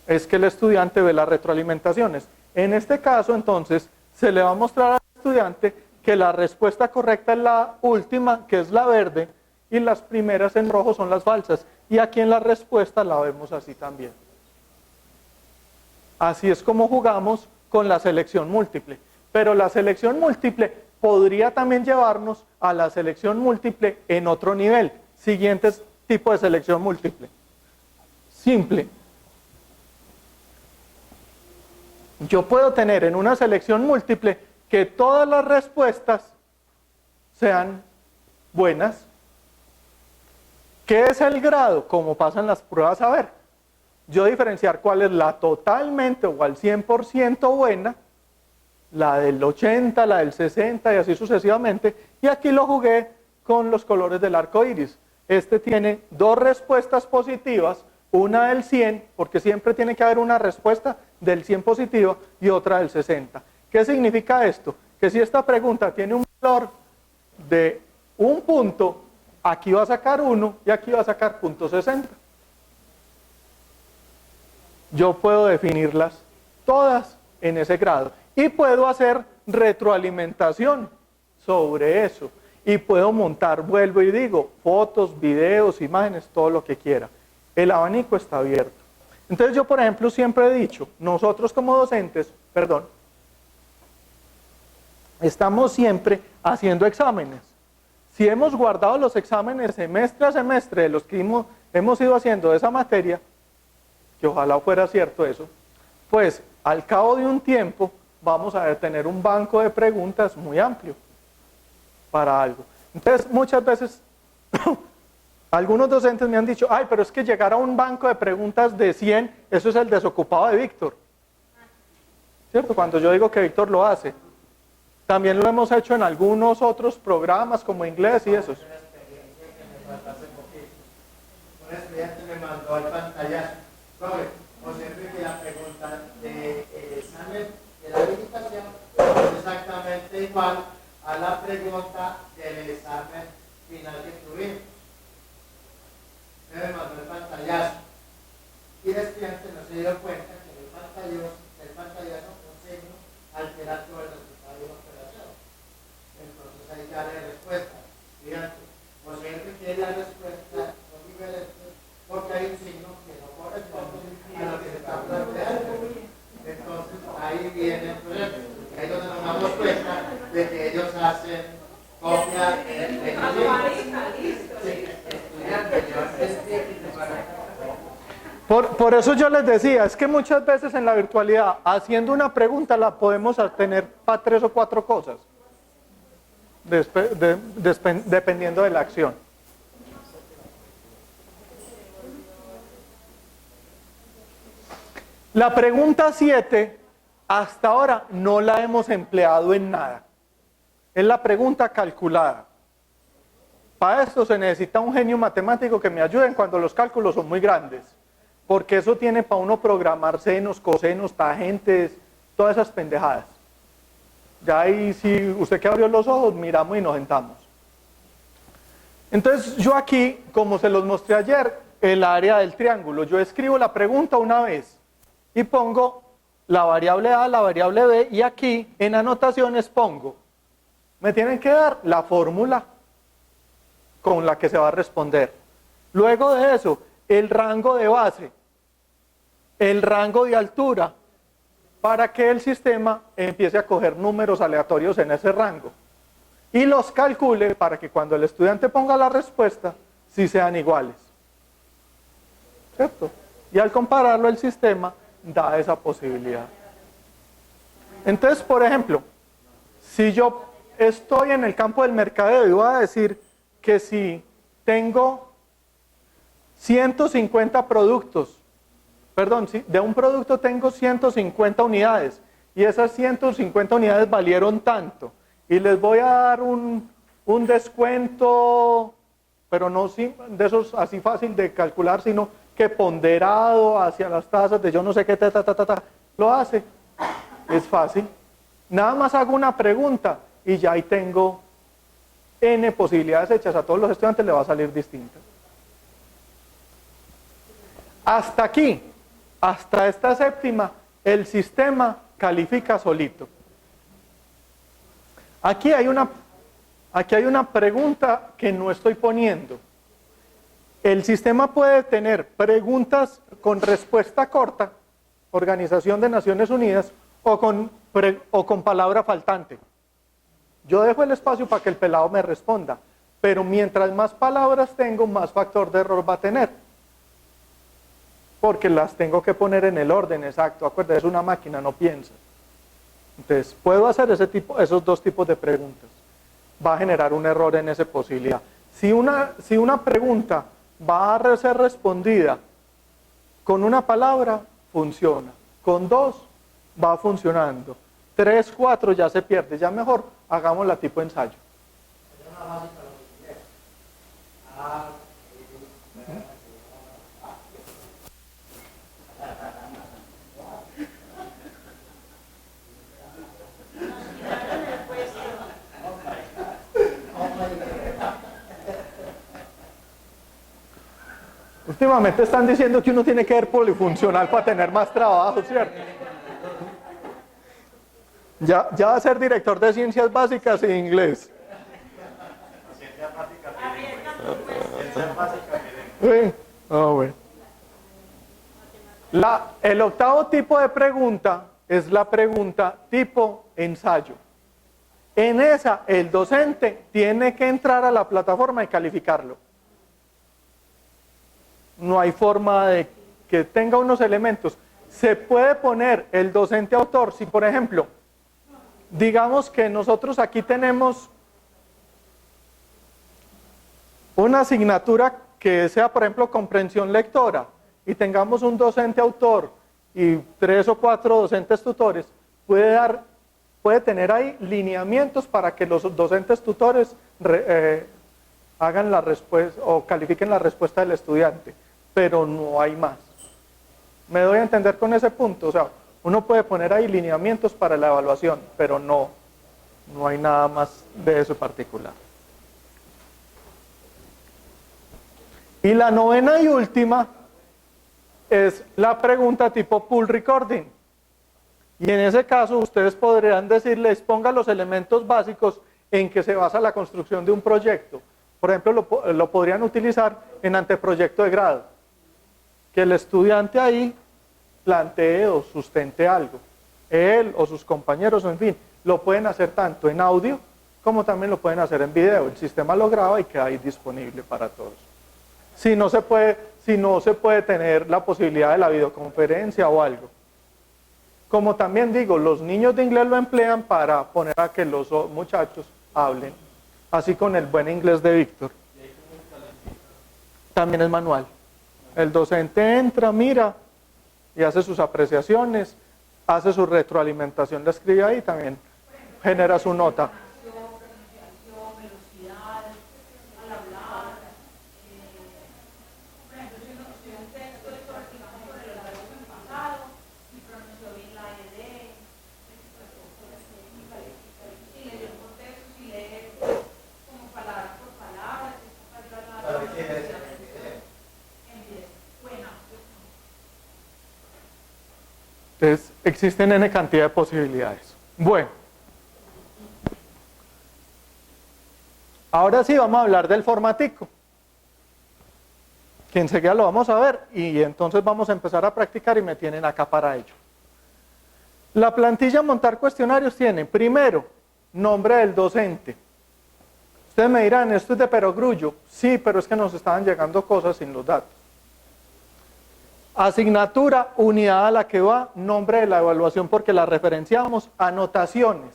es que el estudiante ve las retroalimentaciones. En este caso, entonces, se le va a mostrar al estudiante que la respuesta correcta es la última, que es la verde, y las primeras en rojo son las falsas. Y aquí en la respuesta la vemos así también. Así es como jugamos con la selección múltiple. Pero la selección múltiple podría también llevarnos a la selección múltiple en otro nivel. Siguientes tipo de selección múltiple. Simple. Yo puedo tener en una selección múltiple que todas las respuestas sean buenas. ¿Qué es el grado? Como pasan las pruebas a ver. Yo diferenciar cuál es la totalmente o al 100% buena, la del 80, la del 60 y así sucesivamente. Y aquí lo jugué con los colores del arco iris. Este tiene dos respuestas positivas, una del 100, porque siempre tiene que haber una respuesta del 100 positiva y otra del 60. ¿Qué significa esto? Que si esta pregunta tiene un valor de un punto, aquí va a sacar 1 y aquí va a sacar punto 60. Yo puedo definirlas todas en ese grado y puedo hacer retroalimentación sobre eso y puedo montar, vuelvo y digo, fotos, videos, imágenes, todo lo que quiera. El abanico está abierto. Entonces yo, por ejemplo, siempre he dicho, nosotros como docentes, estamos siempre haciendo exámenes. Si hemos guardado los exámenes semestre a semestre de los que hemos ido haciendo de esa materia, que ojalá fuera cierto eso, pues al cabo de un tiempo vamos a tener un banco de preguntas muy amplio para algo. Entonces muchas veces algunos docentes me han dicho, pero es que llegar a un banco de preguntas de 100, eso es el desocupado de Víctor. ¿Cierto? Cuando yo digo que Víctor lo hace. También lo hemos hecho en algunos otros programas como inglés y esos. Una experiencia que me pasó hace poquito. Un estudiante me mandó al pantallazo. Profe, observe que la pregunta del examen de la habilitación es exactamente igual a la pregunta del examen final que tuvimos. Me mandó el pantallazo. Y el estudiante no se dio cuenta que el pantallazo un signo altera todo el resultado de la operación. Entonces ahí ya la respuesta. Fíjate, observe que la respuesta son diferentes porque hay un signo que no corresponde a lo que se está planteando. Entonces ahí viene el problema. Ahí es donde nos damos cuenta de que ellos hacen copia de Por eso yo les decía, es que muchas veces en la virtualidad, haciendo una pregunta la podemos tener para 3 o 4 cosas, dependiendo de la acción. La pregunta 7, hasta ahora no la hemos empleado en nada. Es la pregunta calculada. Para esto se necesita un genio matemático que me ayude cuando los cálculos son muy grandes. Porque eso tiene para uno programar senos, cosenos, tangentes, todas esas pendejadas. Ya ahí, si usted que abrió los ojos, miramos y nos sentamos. Entonces yo aquí, como se los mostré ayer, el área del triángulo, yo escribo la pregunta una vez y pongo la variable A, la variable B, y aquí en anotaciones pongo, me tienen que dar la fórmula con la que se va a responder. Luego de eso, el rango de base, el rango de altura, para que el sistema empiece a coger números aleatorios en ese rango. Y los calcule para que cuando el estudiante ponga la respuesta, sí sean iguales. ¿Cierto? Y al compararlo, el sistema da esa posibilidad. Entonces, por ejemplo, si yo estoy en el campo del mercadeo y voy a decir que si tengo 150 productos, perdón, si de un producto tengo 150 unidades y esas 150 unidades valieron tanto y les voy a dar un descuento, pero no de esos así fácil de calcular, sino que ponderado hacia las tasas de yo no sé qué, lo hace. Es fácil. Nada más hago una pregunta y ya ahí tengo N posibilidades hechas. A todos los estudiantes le va a salir distinta. Hasta aquí, hasta esta séptima, el sistema califica solito. Aquí hay una pregunta que no estoy poniendo. El sistema puede tener preguntas con respuesta corta, Organización de Naciones Unidas, o con palabra faltante. Yo dejo el espacio para que el pelado me responda, pero mientras más palabras tengo, más factor de error va a tener. Porque las tengo que poner en el orden exacto. Acuérdate, es una máquina, no piensa. Entonces, puedo hacer esos dos tipos de preguntas. Va a generar un error en esa posibilidad. Si una pregunta va a ser respondida con una palabra, funciona. Con dos, va funcionando. 3, 4 ya se pierde. Ya mejor hagámosla tipo ensayo. Últimamente están diciendo que uno tiene que ser polifuncional para tener más trabajo, ¿cierto? Ya va a ser director de ciencias básicas e inglés. Sí. Bueno. El octavo tipo de pregunta es la pregunta tipo ensayo. En esa, el docente tiene que entrar a la plataforma y calificarlo. No hay forma de que tenga unos elementos. Se puede poner el docente autor, si por ejemplo, digamos que nosotros aquí tenemos una asignatura que sea, por ejemplo, comprensión lectora, y tengamos un docente autor y 3 o 4 docentes tutores, puede tener ahí lineamientos para que los docentes tutores hagan la respuesta o califiquen la respuesta del estudiante, pero no hay más. ¿Me doy a entender con ese punto? O sea, uno puede poner ahí lineamientos para la evaluación, pero no hay nada más de eso particular. Y la novena y última es la pregunta tipo pull recording. Y en ese caso ustedes podrían decirles, ponga los elementos básicos en que se basa la construcción de un proyecto. Por ejemplo, lo podrían utilizar en anteproyecto de grado. Que el estudiante ahí plantee o sustente algo. Él o sus compañeros, en fin, lo pueden hacer tanto en audio como también lo pueden hacer en video. El sistema lo graba y queda ahí disponible para todos. Si no se puede tener la posibilidad de la videoconferencia o algo. Como también digo, los niños de inglés lo emplean para poner a que los muchachos hablen. Así con el buen inglés de Víctor. También es manual. El docente entra, mira y hace sus apreciaciones, hace su retroalimentación, la escribe ahí y también genera su nota. Entonces, existen N cantidad de posibilidades. Bueno, ahora sí vamos a hablar del formatico, que enseguida lo vamos a ver y entonces vamos a empezar a practicar y me tienen acá para ello. La plantilla montar cuestionarios tiene, primero, nombre del docente. Ustedes me dirán, esto es de perogrullo. Sí, pero es que nos estaban llegando cosas sin los datos. Asignatura, unidad a la que va, nombre de la evaluación porque la referenciamos, anotaciones.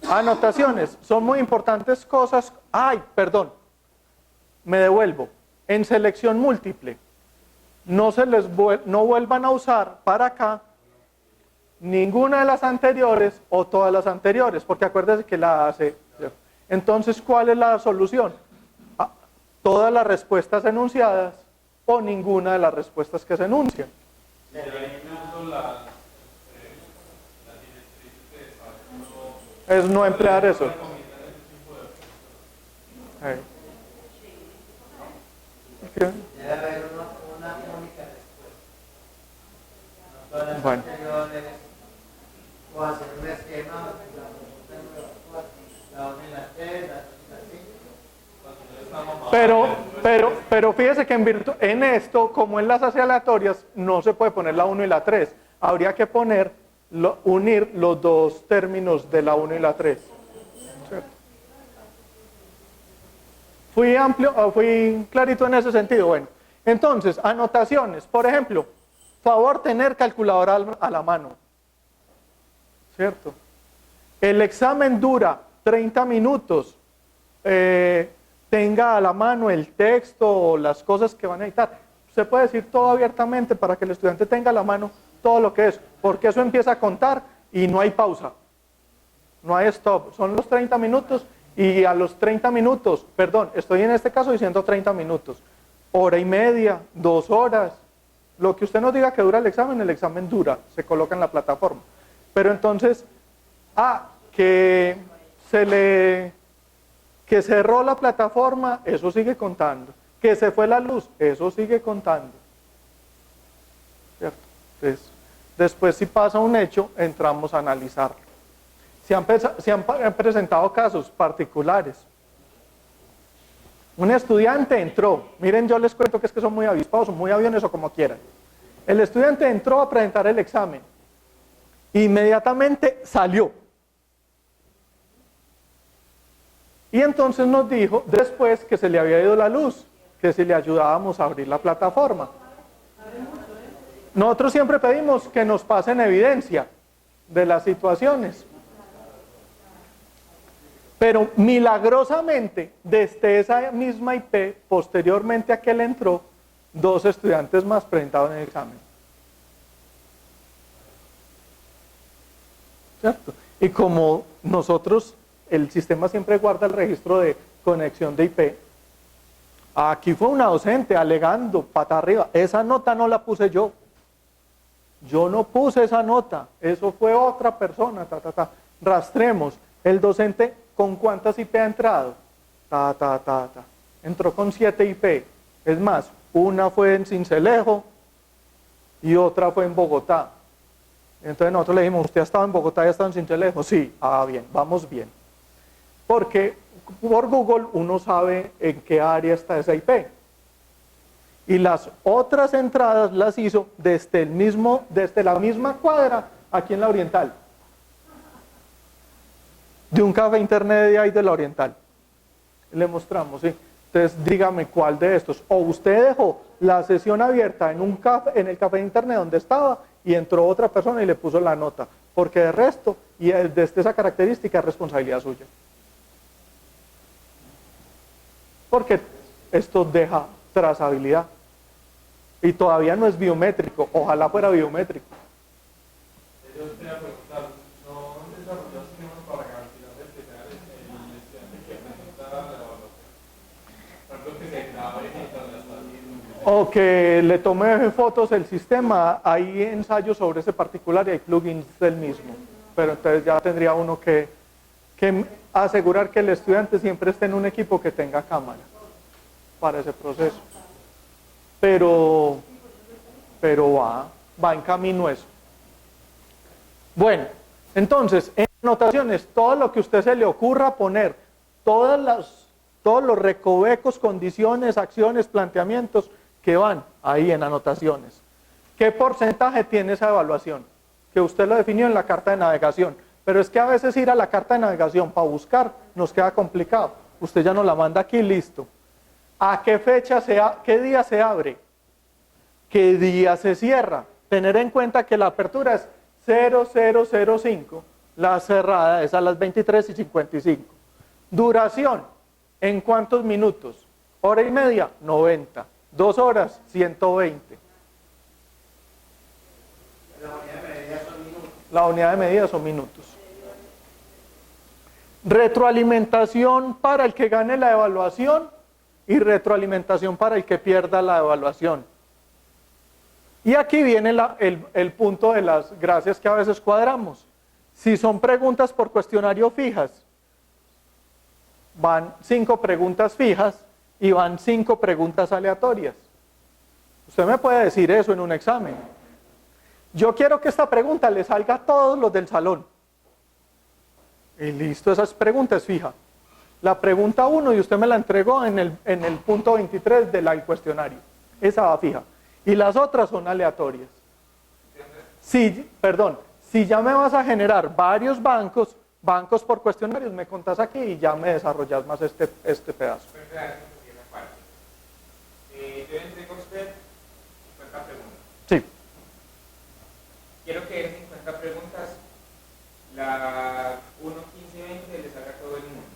Anotaciones, son muy importantes cosas. Ay, perdón, me devuelvo. En selección múltiple, no vuelvan a usar para acá ninguna de las anteriores o todas las anteriores, porque acuérdense que la hace. Entonces, ¿cuál es la solución? Todas las respuestas enunciadas o ninguna de las respuestas que se enuncian. Es no emplear eso. Debe haber una única respuesta. No todas las Bueno. anteriores, o hacer un esquema, la 1 y la 3, la 2 y la 5. Pero fíjese que en esto, como en las aleatorias, no se puede poner la 1 y la 3. Habría que unir los dos términos de la 1 y la 3. ¿Cierto? Fui clarito en ese sentido. Bueno, entonces, anotaciones. Por ejemplo, favor tener calculadora a la mano. ¿Cierto? El examen dura 30 minutos. Tenga a la mano el texto o las cosas que van a editar. Se puede decir todo abiertamente para que el estudiante tenga a la mano todo lo que es, porque eso empieza a contar y no hay pausa, no hay stop, son los 30 minutos y a los 30 minutos, perdón, estoy en este caso diciendo 30 minutos, hora y media, 2 horas, lo que usted nos diga que dura el examen dura, se coloca en la plataforma. Pero entonces, que cerró la plataforma, eso sigue contando, que se fue la luz, eso sigue contando, ¿cierto? Entonces, después si pasa un hecho, entramos a analizarlo. Se han presentado casos particulares. Un estudiante entró, miren, yo les cuento que es que son muy avispados, son muy aviones o como quieran. El estudiante entró a presentar el examen, inmediatamente salió. Y entonces nos dijo después que se le había ido la luz, que si le ayudábamos a abrir la plataforma. Nosotros siempre pedimos que nos pasen evidencia de las situaciones. Pero milagrosamente, desde esa misma IP, posteriormente a que él entró, 2 estudiantes más presentaron el examen. ¿Cierto? Y como nosotros, el sistema siempre guarda el registro de conexión de IP, aquí fue una docente alegando, pata arriba, esa nota no la puse yo. Yo no puse esa nota, eso fue otra persona, Rastremos, el docente, ¿con cuántas IP ha entrado? Entró con 7 IP. Es más, una fue en Sincelejo y otra fue en Bogotá. Entonces nosotros le dijimos, ¿usted ha estado en Bogotá y ha estado en Sincelejo? Sí, bien, vamos bien. Porque por Google uno sabe en qué área está esa IP. Y las otras entradas las hizo desde la misma cuadra, aquí en la Oriental. De un café internet de ahí de la Oriental. Le mostramos, ¿sí? Entonces dígame cuál de estos. O usted dejó la sesión abierta en el café internet donde estaba y entró otra persona y le puso la nota. Porque de resto, y desde esa característica es responsabilidad suya. Porque esto deja trazabilidad. Y todavía no es biométrico, ojalá fuera biométrico. Yo quería preguntar, ¿no han desarrollado sistemas para garantizar que sea el estudiante que presenta la evaluación? Por ejemplo, que se grabe mientras la está haciendo. O que le tome fotos el sistema, hay ensayos sobre ese particular y hay plugins del mismo. Pero entonces ya tendría uno que asegurar que el estudiante siempre esté en un equipo que tenga cámara para ese proceso. Pero va en camino eso. Bueno, entonces, en anotaciones, todo lo que a usted se le ocurra poner, todos los recovecos, condiciones, acciones, planteamientos que van ahí en anotaciones. ¿Qué porcentaje tiene esa evaluación? Que usted lo definió en la carta de navegación. Pero es que a veces ir a la carta de navegación para buscar nos queda complicado. Usted ya nos la manda aquí, listo. ¿A qué fecha qué día se abre? ¿Qué día se cierra? Tener en cuenta que la apertura es 0005, La cerrada es a las 23:55. Duración, ¿en cuántos minutos? Hora y media, 90. 2 horas, 120. La unidad de medida son minutos. La unidad de medida son minutos. Retroalimentación para el que gane la evaluación y retroalimentación para el que pierda la evaluación. Y aquí viene el punto de las gracias que a veces cuadramos. Si son preguntas por cuestionario fijas, van 5 preguntas fijas y van 5 preguntas aleatorias. Usted me puede decir eso en un examen. Yo quiero que esta pregunta le salga a todos los del salón. Y listo, esa pregunta es fija. La pregunta 1 y usted me la entregó en el punto 23 del cuestionario. Esa va fija. Y las otras son aleatorias. Si ya me vas a generar varios bancos por cuestionarios, me contás aquí y ya me desarrollas más este pedazo. Yo le entrego a usted 50 preguntas. Sí. Quiero que en 50 preguntas la 1, 15, 20 le salga a todo el mundo.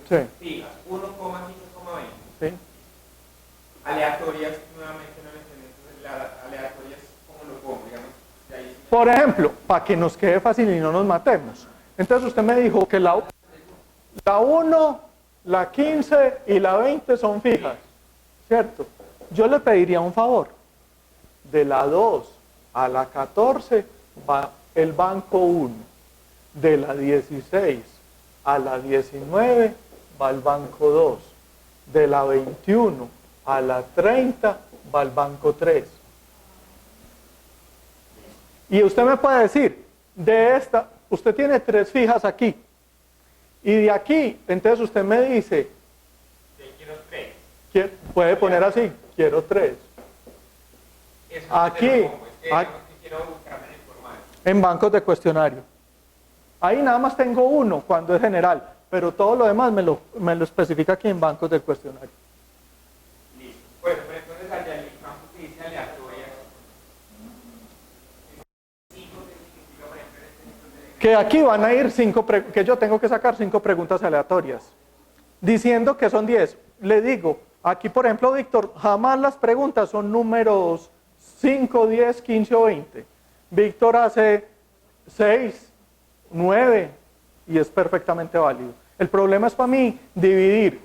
Sí. Fijas, 1, 15, 20. Sí. Aleatorias, nuevamente no le entendí. Entonces, aleatorias, ¿cómo lo pongo? Digamos, de ahí. Por ejemplo, para que nos quede fácil y no nos matemos. Entonces usted me dijo que la 1, la 15 y la 20 son fijas, ¿cierto? Yo le pediría un favor. De la 2 a la 14 va el banco 1. De la 16 a la 19 va el banco 2. De la 21 a la 30 va el banco 3. Y usted me puede decir, de esta, usted tiene 3 fijas aquí. Y de aquí, entonces usted me dice, quiero 3. Puede poner así, quiero 3. Aquí, quiero buscarme en el formal. En bancos de cuestionario. Ahí nada más tengo 1 cuando es general, pero todo lo demás me lo especifica aquí en bancos de cuestionario. Listo. Bueno, pero entonces allá el campo que dice aleatoria. Que aquí van a ir 5, que yo tengo que sacar 5 preguntas aleatorias. Diciendo que son 10. Le digo, aquí por ejemplo, Víctor, jamás las preguntas son números 5, 10, 15 o 20. Víctor hace 6, 9 y es perfectamente válido. El problema es para mí dividir.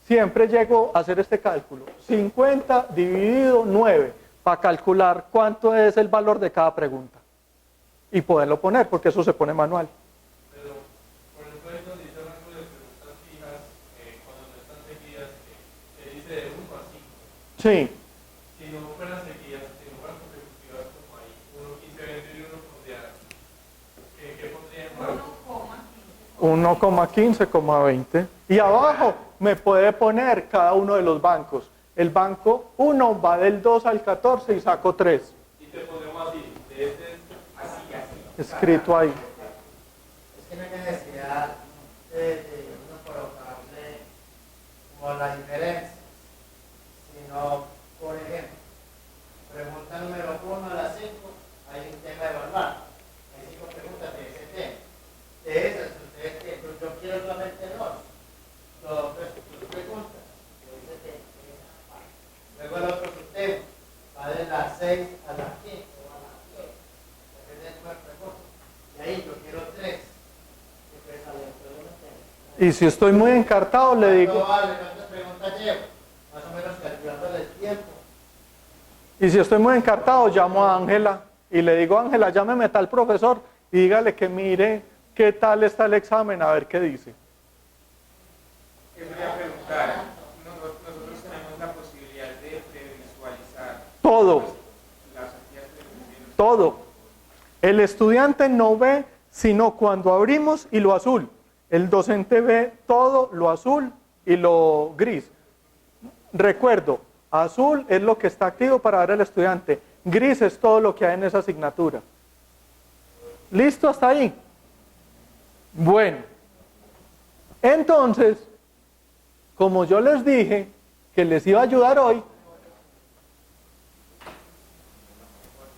Siempre llego a hacer este cálculo. 50 dividido 9 para calcular cuánto es el valor de cada pregunta. Y poderlo poner, porque eso se pone manual. Pero, por ejemplo, ahí donde dice rango de preguntas fijas, cuando no están seguidas, que dice de 1 a 5. Sí. Si no fueran seguidas, si no fueran consecutivas como ahí, 1, 15, 20 y 1 pondría, ¿qué pondría en rango? 1,15,20. Y abajo me puede poner cada uno de los bancos. El banco 1 va del 2 al 14 y saco 3. Y te pondremos así, de este Escrito ahí. Es que no hay necesidad de uno colocarle como la diferencia, sino, por ejemplo, pregunta número 1 a las 5, hay un tema de evaluar. Hay 5 preguntas de ese tema. De esas, ustedes que yo quiero solamente 2 preguntas de ese tema. Luego el otro sistema va de las 6 a las 15 o a las 10. Depende de cuál pregunta. Y ahí yo quiero 3. Y si estoy muy encartado, le digo. ¿Cuántas preguntas llevo? Más o menos calculando el tiempo. Y si estoy muy encartado, llamo a Ángela y le digo, Ángela, llámeme tal profesor y dígale que mire qué tal está el examen, a ver qué dice. Eso voy a preguntar. Nosotros tenemos la posibilidad de previsualizar Todo, las actividades que todo. El estudiante no ve sino cuando abrimos y lo azul. El docente ve todo lo azul y lo gris. Recuerdo, azul es lo que está activo para ver al estudiante. Gris es todo lo que hay en esa asignatura. ¿Listo hasta ahí? Bueno, entonces, como yo les dije que les iba a ayudar hoy,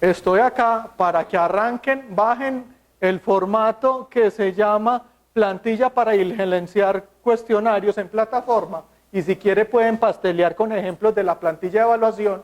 estoy acá para que arranquen, bajen el formato que se llama plantilla para gerenciar cuestionarios en plataforma, y si quiere pueden pastelear con ejemplos de la plantilla de evaluación,